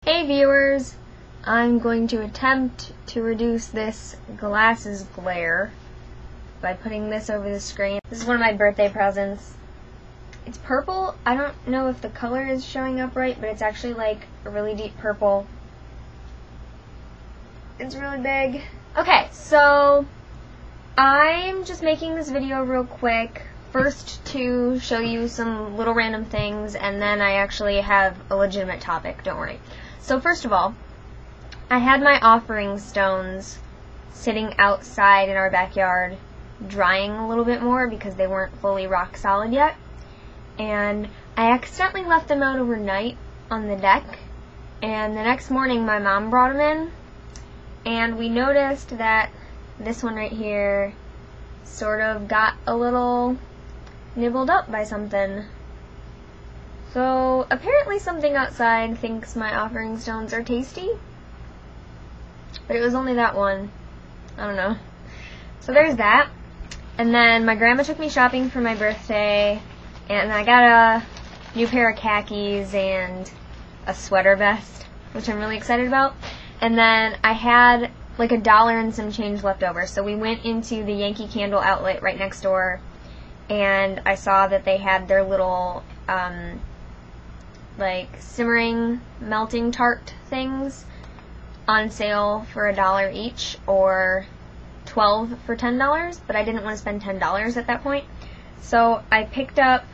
Hey viewers, I'm going to attempt to reduce this glasses glare by putting this over the screen. This is one of my birthday presents. It's purple. I don't know if the color is showing up right, but it's actually like a really deep purple. It's really big. Okay, so I'm just making this video real quick. First to show you some little random things, and then I actually have a legitimate topic, don't worry. So first of all, I had my offering stones sitting outside in our backyard drying a little bit more because they weren't fully rock solid yet. And I accidentally left them out overnight on the deck, and the next morning my mom brought them in, and we noticed that this one right here sort of got a little nibbled up by something. So apparently something outside thinks my offering stones are tasty, but it was only that one. I don't know. So there's that. And then my grandma took me shopping for my birthday, and I got a new pair of khakis and a sweater vest, which I'm really excited about. And then I had like $1 and some change left over, so we went into the Yankee Candle outlet right next door, and I saw that they had their little like simmering melting tart things on sale for $1 each, or 12 for $10, but I didn't want to spend $10 at that point. So I picked up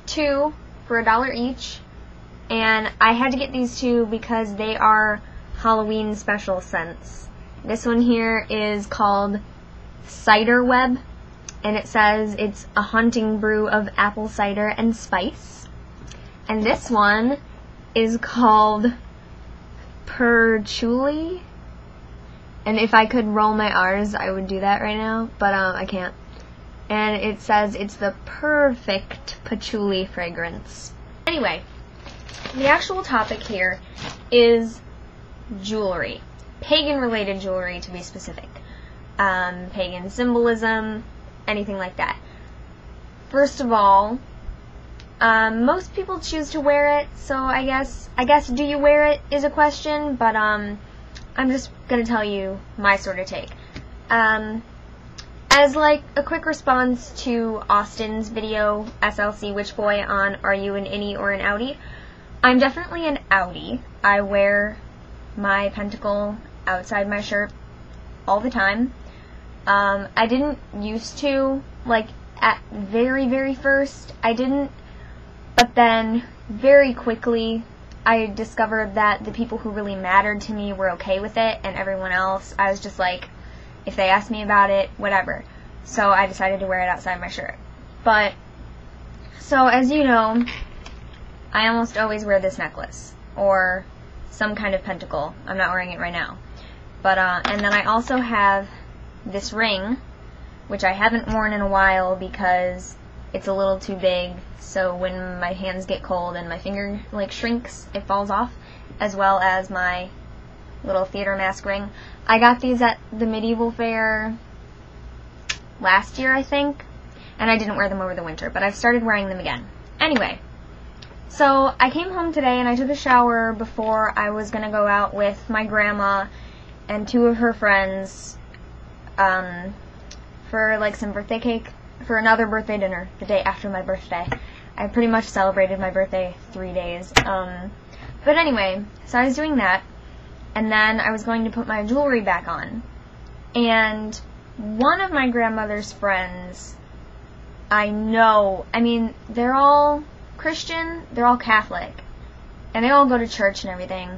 2 for $1 each, and I had to get these 2 because they are Halloween special scents. This one here is called Cider Web, and it says it's a haunting brew of apple cider and spice. And this one is called Patchouli. And if I could roll my R's, I would do that right now, but I can't. And it says it's the perfect patchouli fragrance. Anyway, the actual topic here is jewelry. Pagan-related jewelry, to be specific. Pagan symbolism, anything like that. First of all, most people choose to wear it, so I guess do you wear it is a question, but I'm just gonna tell you my sort of take. As like a quick response to Austin's video, slcwitchboi, on Are You an Innie or an Outie? I'm definitely an Outie. I wear my pentacle outside my shirt all the time. I didn't used to, like at very first, I didn't, but then very quickly I discovered that the people who really mattered to me were okay with it, and everyone else, I was just like, if they asked me about it, whatever. So I decided to wear it outside my shirt. But, so as you know, I almost always wear this necklace, or some kind of pentacle. I'm not wearing it right now. But, and then I also have this ring, which I haven't worn in a while because it's a little too big, so when my hands get cold and my finger like shrinks, it falls off, as well as my little theater mask ring. I got these at the medieval fair last year, I think, and I didn't wear them over the winter, but I've started wearing them again. Anyway, so I came home today and I took a shower before I was gonna go out with my grandma and 2 of her friends for like some birthday cake, for another birthday dinner the day after my birthday. I pretty much celebrated my birthday 3 days. But anyway, so I was doing that, and then I was going to put my jewelry back on. And one of my grandmother's friends, I mean, they're all Christian, they're all Catholic, and they all go to church and everything.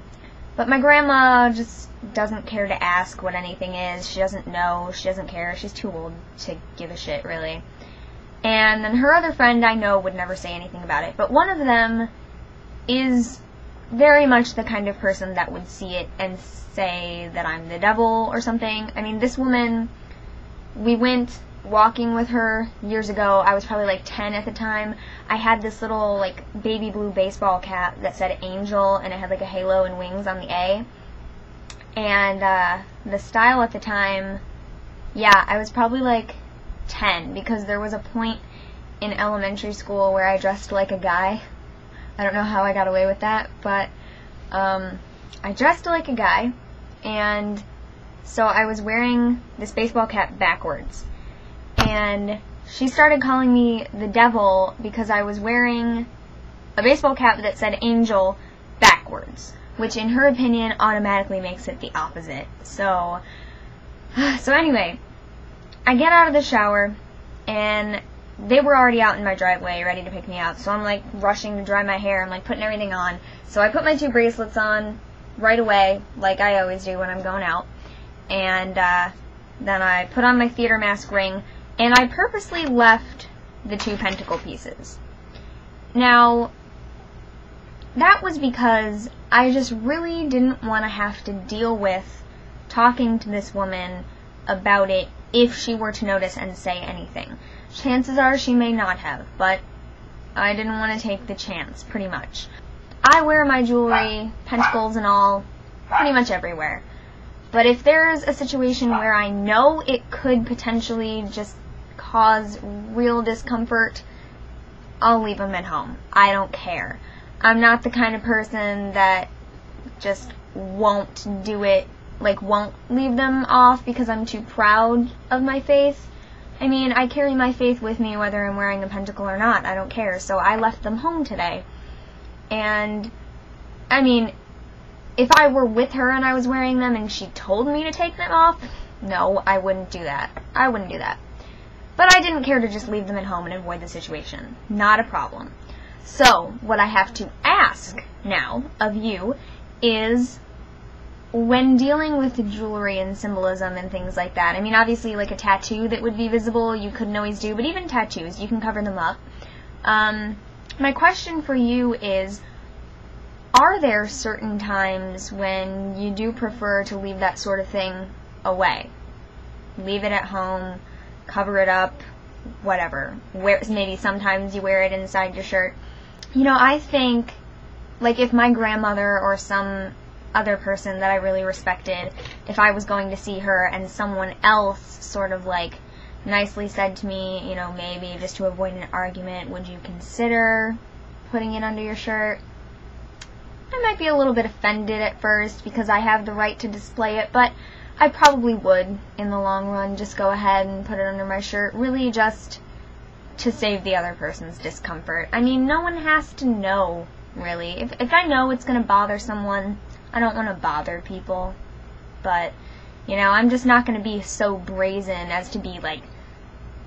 But my grandma just doesn't care to ask what anything is. She doesn't know. She doesn't care. She's too old to give a shit, really. And then her other friend, I know, would never say anything about it. But one of them is very much the kind of person that would see it and say that I'm the devil or something. I mean, this woman, we went walking with her years ago. I was probably like 10 at the time. I had this little like baby blue baseball cap that said Angel, and it had like a halo and wings on the A. And the style at the time, yeah, I was probably like 10, because there was a point in elementary school where I dressed like a guy. I don't know how I got away with that, but I dressed like a guy, and so I was wearing this baseball cap backwards. And she started calling me the devil because I was wearing a baseball cap that said angel backwards, which in her opinion automatically makes it the opposite. So anyway, I get out of the shower, and they were already out in my driveway ready to pick me up. So I'm like rushing to dry my hair. I'm like putting everything on. So I put my 2 bracelets on right away, like I always do when I'm going out. And then I put on my theater mask ring, and I purposely left the 2 pentacle pieces. Now, that was because I just really didn't want to have to deal with talking to this woman about it if she were to notice and say anything. Chances are she may not have, but I didn't want to take the chance, pretty much. I wear my jewelry, pentacles and all, pretty much everywhere. But if there's a situation where I know it could potentially just cause real discomfort, I'll leave them at home. I don't care. I'm not the kind of person that just won't do it, like won't leave them off because I'm too proud of my faith. I mean, I carry my faith with me whether I'm wearing a pentacle or not. I don't care. So I left them home today. And, I mean, if I were with her and I was wearing them and she told me to take them off, no, I wouldn't do that. I wouldn't do that. But I didn't care to just leave them at home and avoid the situation. Not a problem. So, what I have to ask now of you is, when dealing with the jewelry and symbolism and things like that, I mean, obviously, like a tattoo that would be visible, you couldn't always do, but even tattoos, you can cover them up. My question for you is, are there certain times when you do prefer to leave that sort of thing away? Leave it at home, cover it up, whatever. Maybe sometimes you wear it inside your shirt. You know, I think, like, if my grandmother or some other person that I really respected, if I was going to see her and someone else sort of, like, nicely said to me, you know, maybe just to avoid an argument, would you consider putting it under your shirt? I might be a little bit offended at first because I have the right to display it, but I probably would, in the long run, just go ahead and put it under my shirt, really just to save the other person's discomfort. I mean, no one has to know, really. If I know it's going to bother someone, I don't want to bother people. But, you know, I'm just not going to be so brazen as to be, like,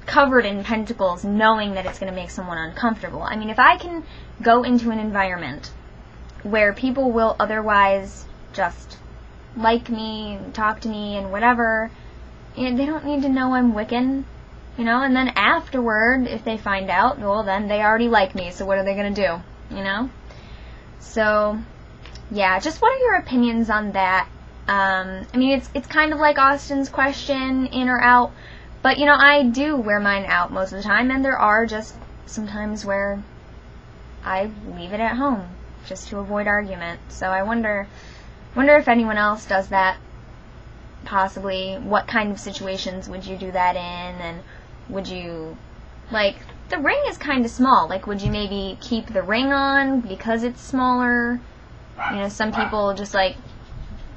covered in pentacles knowing that it's going to make someone uncomfortable. I mean, if I can go into an environment where people will otherwise just like me, talk to me, and whatever, and they don't need to know I'm Wiccan, you know, and then afterward, if they find out, well, then they already like me, so what are they going to do, you know? So, yeah, just what are your opinions on that? I mean, it's kind of like Austin's question, in or out, but, you know, I do wear mine out most of the time, and there are just some times where I leave it at home, just to avoid argument. So I wonder if anyone else does that, possibly. What kind of situations would you do that in, and would you, like, the ring is kind of small, like, would you maybe keep the ring on because it's smaller? You know, some people just, like,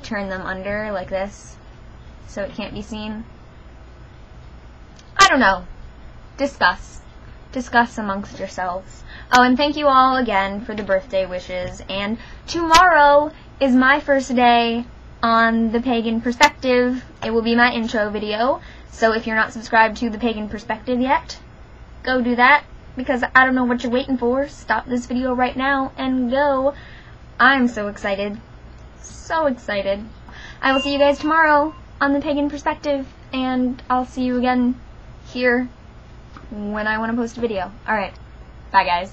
turn them under like this so it can't be seen. I don't know. Discuss amongst yourselves. Oh, and thank you all again for the birthday wishes, and tomorrow is my first day on the Pagan Perspective. It will be my intro video, so if you're not subscribed to the Pagan Perspective yet, go do that, because I don't know what you're waiting for. Stop this video right now and go. I'm so excited. So excited. I will see you guys tomorrow on the Pagan Perspective, and I'll see you again here when I want to post a video. Alright, bye guys.